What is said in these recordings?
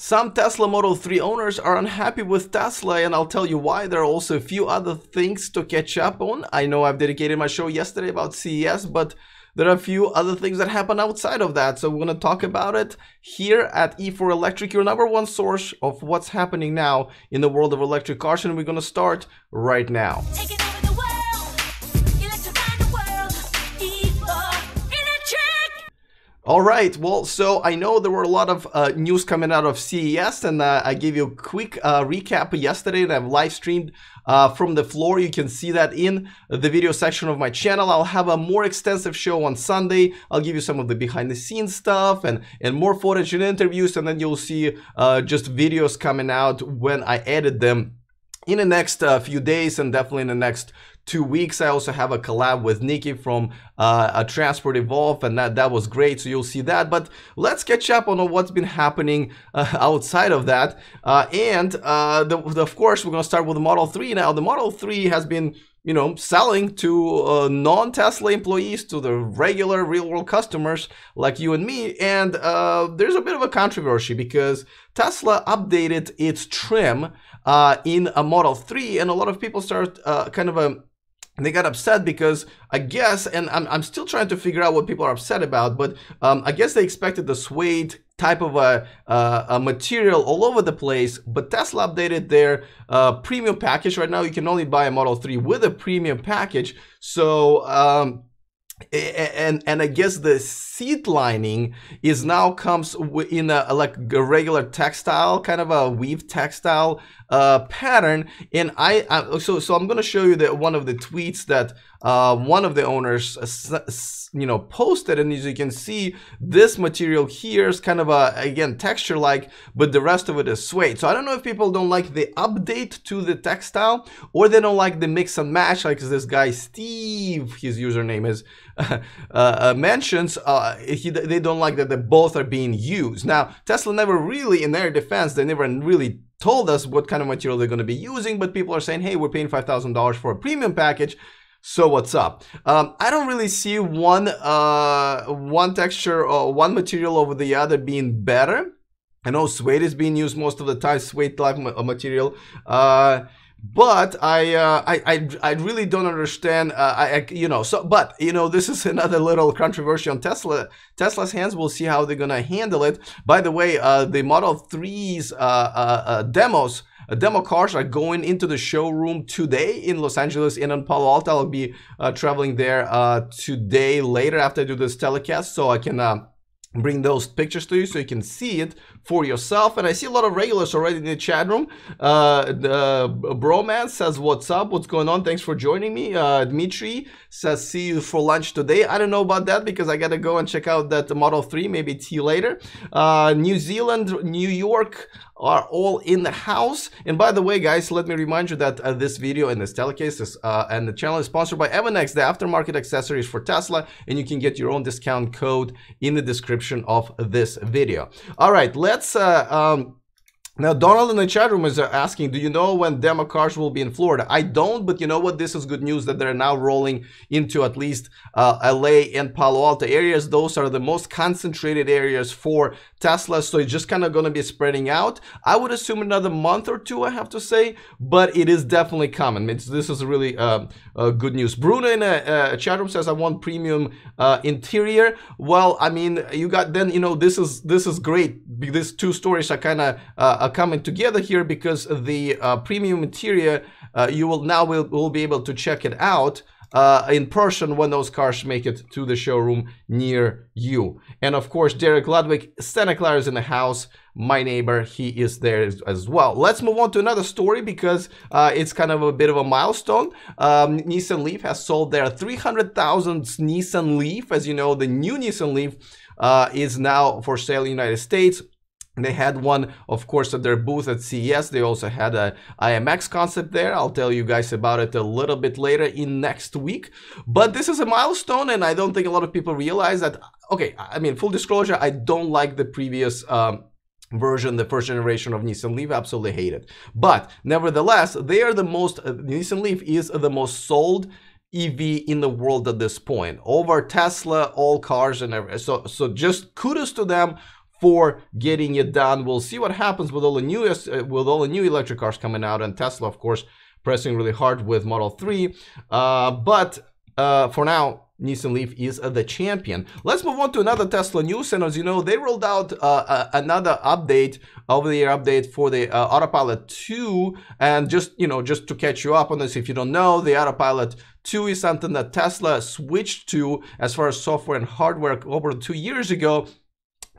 Some Tesla Model 3 owners are unhappy with Tesla, and I'll tell you why. There are also a few other things to catch up on. I know I've dedicated my show yesterday about CES, but there are a few other things that happen outside of that. So we're going to talk about it here at E4 Electric, your number one source of what's happening now in the world of electric cars, and we're going to start right now. All right, well, so I know there were a lot of news coming out of CES, and I gave you a quick recap yesterday, and I've live streamed from the floor. You can see that in the video section of my channel. I'll have a more extensive show on Sunday. I'll give you some of the behind the scenes stuff and more footage and interviews, and then you'll see just videos coming out when I edit them in the next few days, and definitely in the next 2 weeks. I also have a collab with Nikki from Transport Evolve, and that was great, so you'll see that. But let's catch up on what's been happening outside of that. Of course, we're going to start with the Model 3 now. The Model 3 has been, you know, selling to non-Tesla employees, to the regular real-world customers like you and me. And there's a bit of a controversy because Tesla updated its trim in a Model 3, and a lot of people start they got upset because I guess, and I'm still trying to figure out what people are upset about, but I guess they expected the suede type of a material all over the place, but Tesla updated their premium package. Right now you can only buy a Model 3 with a premium package. So and I guess the seat lining is now comes in like a regular textile, kind of a weave textile pattern. And so I'm going to show you that one of the tweets that one of the owners posted, and as you can see, this material here is kind of a, again, texture like, but the rest of it is suede. So I don't know if people don't like the update to the textile, or they don't like the mix and match, like this guy Steve, his username is mentions. They don't like that they both are being used. Now Tesla never really, in their defense, they never really told us what kind of material they're going to be using, but people are saying, hey, we're paying $5,000 for a premium package, so what's up? I don't really see one texture or one material over the other being better. I know suede is being used most of the time, suede type material, but I really don't understand. But this is another little controversy on Tesla's hands. We'll see how they're gonna handle it. By the way, the Model 3's demo cars are going into the showroom today in Los Angeles and in Palo Alto. I'll be traveling there today later after I do this telecast, so I can bring those pictures to you so you can see it for yourself. And I see a lot of regulars already in the chat room. Broman says, what's up? What's going on? Thanks for joining me. Dmitry says, see you for lunch today. I don't know about that because I gotta go and check out that Model 3, maybe tea later. New Zealand, New York are all in the house. And by the way, guys, let me remind you that this video and this telecast is, and the channel is sponsored by Evanex, the aftermarket accessories for Tesla, and you can get your own discount code in the description of this video. All right, let's now, Donald in the chat room is asking, do you know when demo cars will be in Florida? I don't, but you know what? This is good news that they're now rolling into at least LA and Palo Alto areas. Those are the most concentrated areas for Tesla, so it's just kind of going to be spreading out. I would assume another month or two, I have to say, but it is definitely coming. This is really good news. Bruno in a chat room says, I want premium interior. Well, I mean, you got then, this is great. These two stories are kind of coming together here because the premium interior, you will be able to check it out in person when those cars make it to the showroom near you. And of course, Derek Ludwig, Santa Clara is in the house. My neighbor, he is there as well. Let's move on to another story because it's kind of a bit of a milestone. Nissan Leaf has sold their 300,000th Nissan Leaf. As you know, the new Nissan Leaf is now for sale in the United States. They had one, of course, at their booth at CES. They also had a IMX concept there. I'll tell you guys about it a little bit later in next week. But this is a milestone, and I don't think a lot of people realize that. Okay, I mean, full disclosure, I don't like the previous version, the first generation of Nissan Leaf. Absolutely hate it. But nevertheless, they are the most. Nissan Leaf is the most sold EV in the world at this point, over Tesla, all cars, and everything. So just kudos to them for getting it done. We'll see what happens with all the new electric cars coming out, and Tesla, of course, pressing really hard with Model 3. But for now, Nissan Leaf is the champion. Let's move on to another Tesla news. And as you know, they rolled out another update, over-the-air update for the Autopilot 2. And just to catch you up on this, if you don't know, the Autopilot 2 is something that Tesla switched to as far as software and hardware over 2 years ago.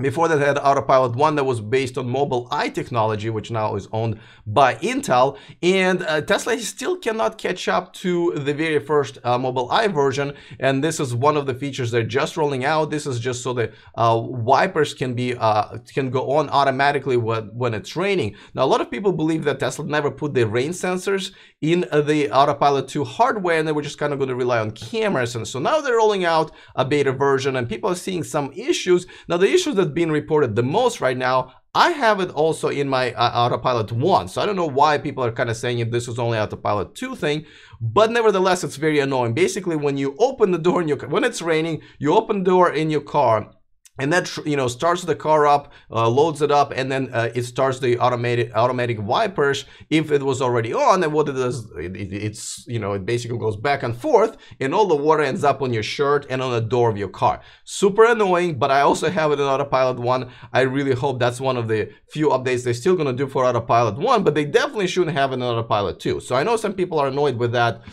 Before that, had Autopilot 1 that was based on Mobileye technology, which now is owned by Intel. And Tesla still cannot catch up to the very first Mobileye version. And this is one of the features they're just rolling out. This is just so the wipers can go on automatically when it's raining. Now, a lot of people believe that Tesla never put the rain sensors in the Autopilot 2 hardware, and they were just kind of going to rely on cameras. And so now they're rolling out a beta version, and people are seeing some issues. Now, the issues that being reported the most right now, I have it also in my Autopilot 1, so I don't know why people are kind of saying if this is only Autopilot 2 thing, but nevertheless, it's very annoying. Basically, when you open the door in your car, when it's raining, you open the door in your car, and that starts the car up, loads it up, and then it starts the automatic wipers if it was already on. And what it does, it basically goes back and forth, and all the water ends up on your shirt and on the door of your car. Super annoying, but I also have it in Autopilot 1. I really hope that's one of the few updates they're still gonna do for Autopilot 1, but they definitely shouldn't have it in Autopilot 2. So I know some people are annoyed with that.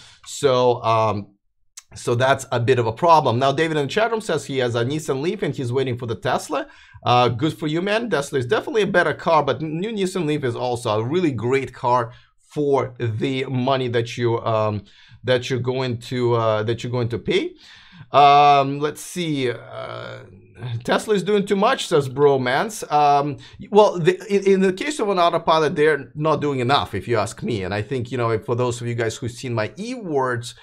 So that's a bit of a problem. Now, David in the chat room says he has a Nissan Leaf and he's waiting for the Tesla. Good for you, man. Tesla is definitely a better car, but new Nissan Leaf is also a really great car for the money that you're going to pay. Let's see. Tesla is doing too much, says Bromance. Well, in the case of an Autopilot, they're not doing enough, if you ask me. And I think, for those of you guys who've seen my E-words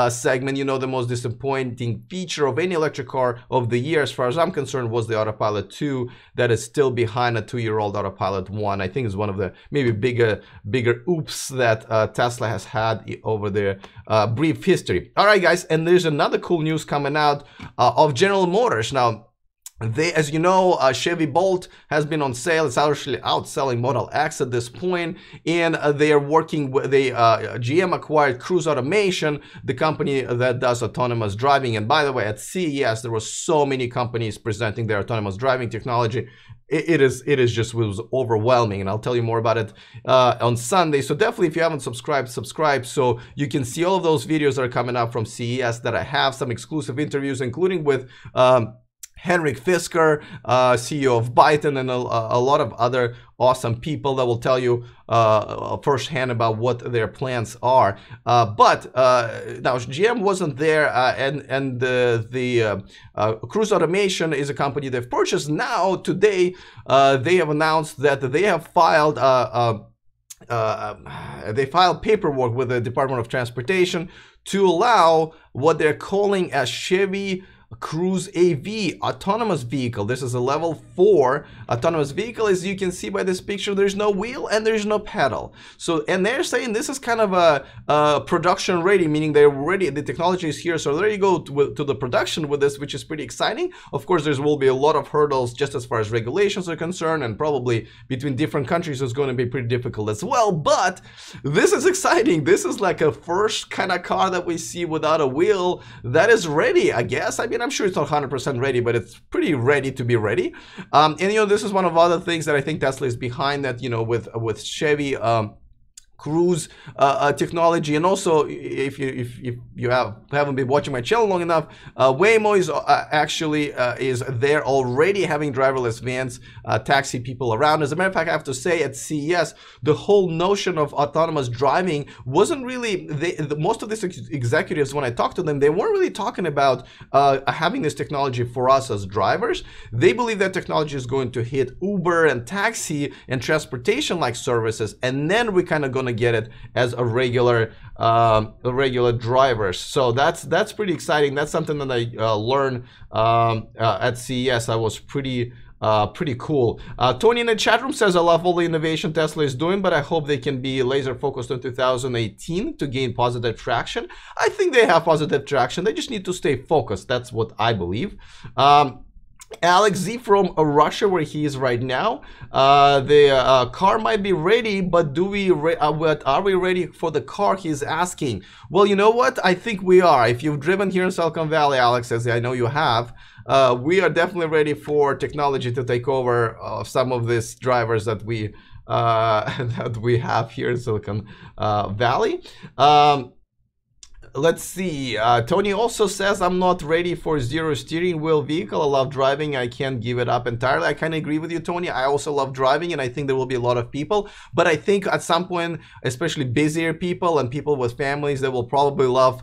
segment, the most disappointing feature of any electric car of the year, as far as I'm concerned, was the Autopilot 2 that is still behind a 2-year-old Autopilot 1. I think is one of the maybe bigger oops that Tesla has had over their brief history. All right, guys, and there's another cool news coming out of General Motors. Now, as you know, Chevy Bolt has been on sale. It's actually outselling Model X at this point, and they are working with GM acquired Cruise Automation, the company that does autonomous driving. And by the way, at CES there were so many companies presenting their autonomous driving technology. It was overwhelming, and I'll tell you more about it on Sunday. So definitely, if you haven't subscribed, subscribe so you can see all of those videos that are coming up from CES. That I have some exclusive interviews, including with Henrik Fisker, CEO of Byton, and a lot of other awesome people that will tell you firsthand about what their plans are. But now GM wasn't there, and the Cruise Automation is a company they've purchased. Now today, they have announced that they have filed paperwork with the Department of Transportation to allow what they're calling a Chevy Cruise AV autonomous vehicle. This is a level 4 autonomous vehicle. As you can see by this picture, there's no wheel and there's no pedal. So, and they're saying this is kind of a production ready, meaning they're ready, the technology is here. So there you go to the production with this, which is pretty exciting. Of course, there will be a lot of hurdles just as far as regulations are concerned, and probably between different countries is going to be pretty difficult as well. But this is exciting. This is like a first kind of car that we see without a wheel that is ready, I guess. I mean, I'm sure it's not 100% ready, but it's pretty ready to be ready. And this is one of the other things that I think Tesla is behind, that with Chevy Cruise technology. And also, if you haven't been watching my channel long enough, Waymo is actually is there already, having driverless vans taxi people around. As a matter of fact, I have to say, at CES, the whole notion of autonomous driving wasn't really, most of these executives, when I talked to them, they weren't really talking about having this technology for us as drivers. They believe that technology is going to hit Uber and taxi and transportation like services, and then we're kind of going to get it as a regular drivers. So that's pretty exciting. That's something that I learned at CES. That was pretty cool. Tony in the chat room says, I love all the innovation Tesla is doing, but I hope they can be laser focused on 2018 to gain positive traction. I think they have positive traction. They just need to stay focused. That's what I believe. Alex Z from Russia, where he is right now. The car might be ready, but are we ready for the car? He's asking. Well, you know what? I think we are. If you've driven here in Silicon Valley, Alex, as I know you have, we are definitely ready for technology to take over some of these drivers that we have here in Silicon Valley. Let's see. Tony also says, I'm not ready for zero steering wheel vehicle. I love driving. I can't give it up entirely. I kind of agree with you, Tony. I also love driving, and I think there will be a lot of people. But I think at some point, especially busier people and people with families, they will probably love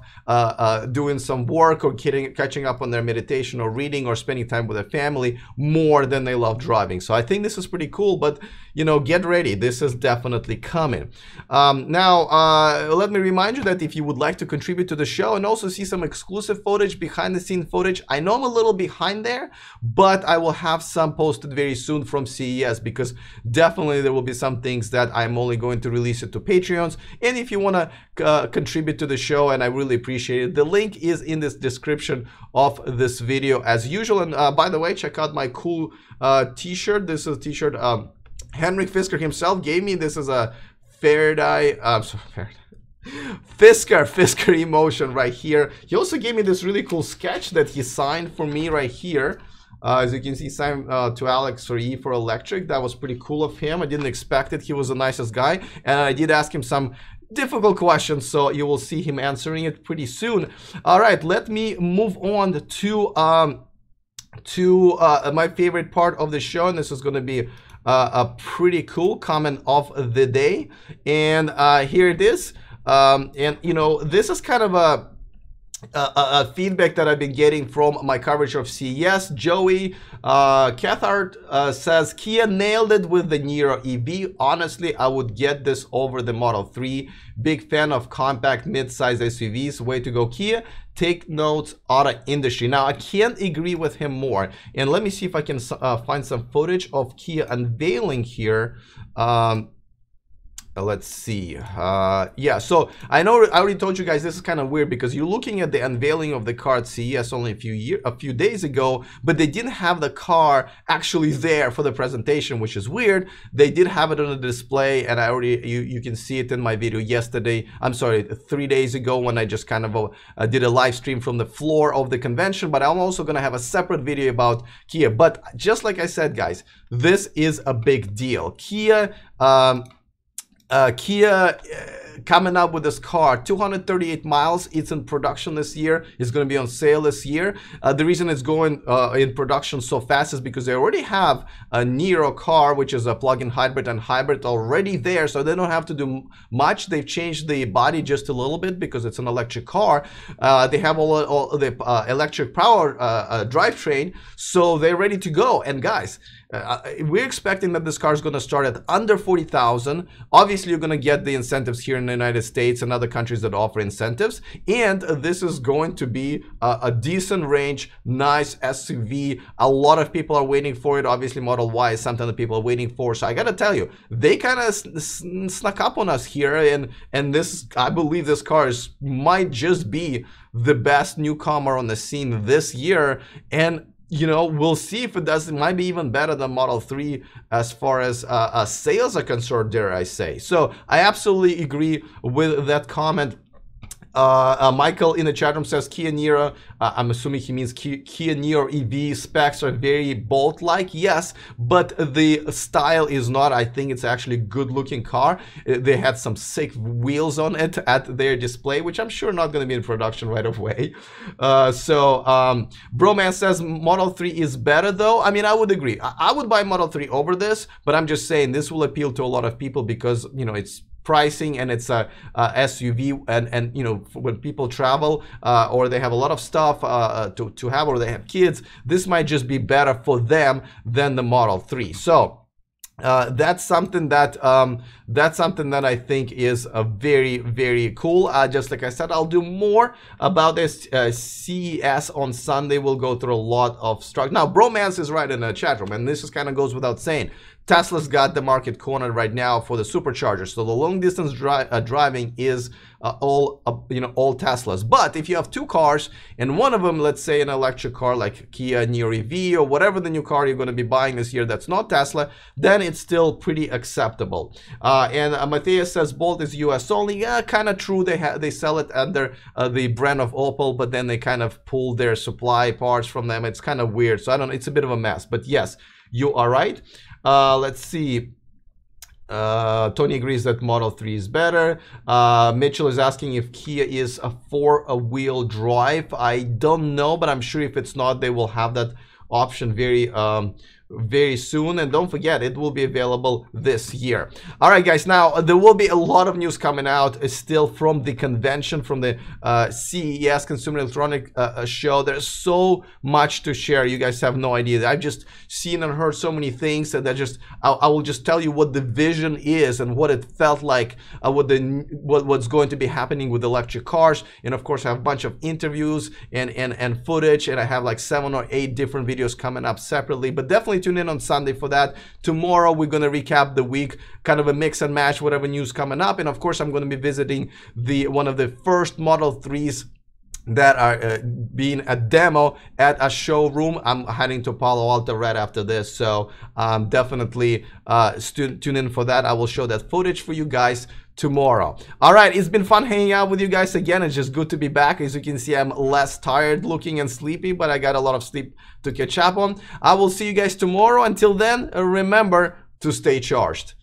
doing some work or catching up on their meditation or reading or spending time with their family more than they love driving. So I think this is pretty cool. But, you know, get ready. This is definitely coming. Now, let me remind you that if you would like to contribute to the show and also see some exclusive footage, behind the scene footage, I know I'm a little behind there, but I will have some posted very soon from CES, because definitely there will be some things that I'm only going to release it to Patreons. And if you want to contribute to the show, and I really appreciate it, the link is in this description of this video as usual. And by the way, check out my cool t-shirt. This is a t-shirt Henrik Fisker himself gave me. This is a Fisker emotion right here. He also gave me this really cool sketch that he signed for me right here. As you can see, signed to Alex for E for Electric. That was pretty cool of him. I didn't expect it. He was the nicest guy. And I did ask him some difficult questions, so you will see him answering it pretty soon. All right, let me move on to my favorite part of the show, and this is going to be a pretty cool comment of the day. And here it is. And you know, this is kind of a feedback that I've been getting from my coverage of CES. Joey Cathart says, Kia nailed it with the Niro EV. Honestly, I would get this over the Model 3. Big fan of compact mid-size SUVs. Way to go, Kia. Take notes, auto industry. Now, I can't agree with him more. And let me see if I can find some footage of Kia unveiling here. Let's see. Yeah, so I know I already told you guys this is kind of weird, because you're looking at the unveiling of the car at CES only a few days ago, but they didn't have the car actually there for the presentation, which is weird. They did have it on the display, and I already you can see it in my video yesterday. I'm sorry, 3 days ago, when I just kind of did a live stream from the floor of the convention. But I'm also gonna have a separate video about Kia. But just like I said, guys, this is a big deal. Kia. Kia coming up with this car, 238 miles. It's in production this year. It's going to be on sale this year. The reason it's going in production so fast is because they already have a Niro car, which is a plug-in hybrid and hybrid already there, so they don't have to do much. They've changed the body just a little bit because it's an electric car. They have all the electric power drivetrain, so they're ready to go. And guys, we're expecting that this car is going to start at under 40,000. Obviously, you're going to get the incentives here in the United States and other countries that offer incentives. And this is going to be a decent range, nice SUV. A lot of people are waiting for it. Obviously, Model Y is something that people are waiting for. So I got to tell you, they kind of snuck up on us here. And this, I believe this car might just be the best newcomer on the scene this year. And you know, we'll see if it does. It might be even better than Model 3 as far as sales are concerned, dare I say. So I absolutely agree with that comment. Michael in the chat room says Kia Niro. I'm assuming he means Kia Niro EV specs are very Bolt-like. Yes, but the style is not. I think it's actually a good-looking car. They had some sick wheels on it at their display, which I'm sure not going to be in production right away. Broman says Model 3 is better, though. I mean, I would agree. I would buy Model 3 over this, but I'm just saying this will appeal to a lot of people because, you know, it's pricing and it's a SUV, and you know, when people travel or they have a lot of stuff to have, or they have kids, this might just be better for them than the Model 3. So that's something that I think is very, very cool. Just like I said, I'll do more about this CES on Sunday. We'll go through a lot of stuff. Now, Bromance is right in the chat room, and this is kind of goes without saying. Tesla's got the market cornered right now for the superchargers. So the long distance driving is all Teslas. But if you have two cars and one of them, let's say an electric car like Kia Niro EV or whatever the new car you're going to be buying this year that's not Tesla, then it's still pretty acceptable. And Matthias says Bolt is US only. Yeah, kind of true. They sell it under the brand of Opel, but then they kind of pull their supply parts from them. It's kind of weird. So I don't know. It's a bit of a mess. But yes, you are right. Let's see. Tony agrees that Model 3 is better. Mitchell is asking if Kia is a four-wheel drive. I don't know, but I'm sure if it's not, they will have that option very soon. And don't forget, it will be available this year. All right, guys, now there will be a lot of news coming out still from the convention, from the CES Consumer Electronic Show. There's so much to share. You guys have no idea. I've just seen and heard so many things that I will just tell you what the vision is and what it felt like, what's going to be happening with electric cars. And of course, I have a bunch of interviews and footage, and I have like 7 or 8 different videos coming up separately. But definitely tune in on Sunday for that. Tomorrow we're going to recap the week, kind of a mix and match whatever news coming up. And of course, I'm going to be visiting one of the first Model 3s that are being a demo at a showroom. I'm heading to Palo Alto right after this, so definitely tune in for that. I will show that footage for you guys tomorrow. All right, it's been fun hanging out with you guys again. It's just good to be back. As you can see, I'm less tired looking and sleepy, but I got a lot of sleep to catch up on. I will see you guys tomorrow. Until then, remember to stay charged.